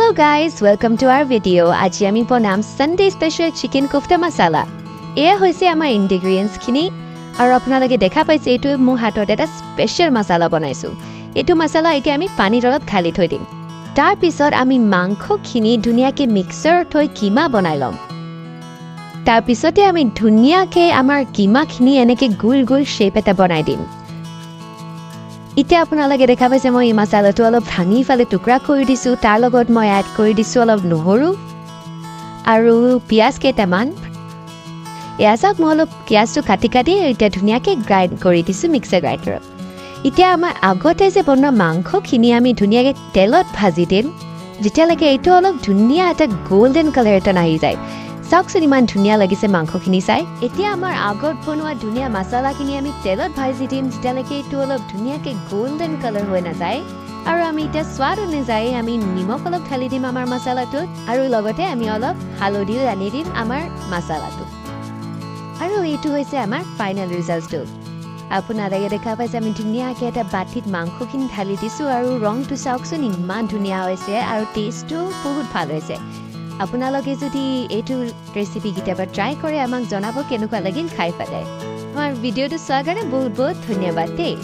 Hello guys, welcome to our video. আজি আমি বনাম Sunday special chicken kofta masala. এয়া হৈছে আমাৰ ingredients খিনি আৰু আপোনালোকে দেখা পাইছে এইটো মোৰ হাতত এটা স্পেশাল মছলা বনাইছো। এইটো মছলা এতিয়া আমি পানীৰ লগত খালি থৈ দিম। তাৰ পিছত আমি মাংসখিনি ধুনীয়াকৈ মিক্সাৰত থৈ কিমা বনাই লম। তাৰ পিছতে আমি ধুনীয়াকৈ আমাৰ কিমাখিনি এনেকৈ গোল গোল শেপ এটা বনাই দিম। এতিয়া আপোনালোকে দেখা পাইছে মই এই মছলাটো অলপ ভাঙি ফালে টুকুৰা কৰি দিছোঁ। তাৰ লগত মই এড কৰি দিছোঁ অলপ নহৰু আৰু পিঁয়াজ কেইটামান। এয়া চাওক মই অলপ পিঁয়াজটো কাটি এতিয়া ধুনীয়াকৈ গ্ৰাইণ্ড কৰি দিছোঁ মিক্সাৰ গ্ৰাইণ্ডাৰত। এতিয়া আমাৰ আগতে যে বনোৱা মাংসখিনি আমি ধুনীয়াকৈ তেলত ভাজি দিম যেতিয়ালৈকে এইটো অলপ ধুনীয়া এটা গল্ডেন কালাৰ এটা নাহি যায়। চাওকচোন ইমান ধুনীয়া লাগিছে মাংসখিনি চাই। এতিয়া আমাৰ আগত বনোৱা ধুনীয়া মছলাখিনি আমি তেলত ভাজি দিম যেতিয়ালৈকে এইটো অলপ ধুনীয়াকৈ গল্ডেন কালাৰ হৈ নাযায়। আৰু আমি এতিয়া সোৱাদ অনুযায়ী আমি নিমখ অলপ ঢালি দিম আমাৰ মছলাটোত আৰু লগতে আমি অলপ হালধিও আনি দিম আমাৰ মছলাটো। আৰু এইটো হৈছে আমাৰ ফাইনেল ৰিজাল্টটো। আপোনালোকে দেখা পাইছে আমি ধুনীয়াকৈ এটা বাটিত মাংসখিনি ঢালি দিছোঁ আৰু ৰংটো চাওকচোন ইমান ধুনীয়া হৈছে আৰু টেষ্টটো বহুত ভাল হৈছে। আপোনালোকে যদি এইটো ৰেচিপি কেতিয়াবা ট্ৰাই কৰে আমাক জনাব কেনেকুৱা লাগিল খাই পেলাই। আমাৰ ভিডিঅ'টো চোৱাৰ কাৰণে বহুত বহুত ধন্যবাদ দেই।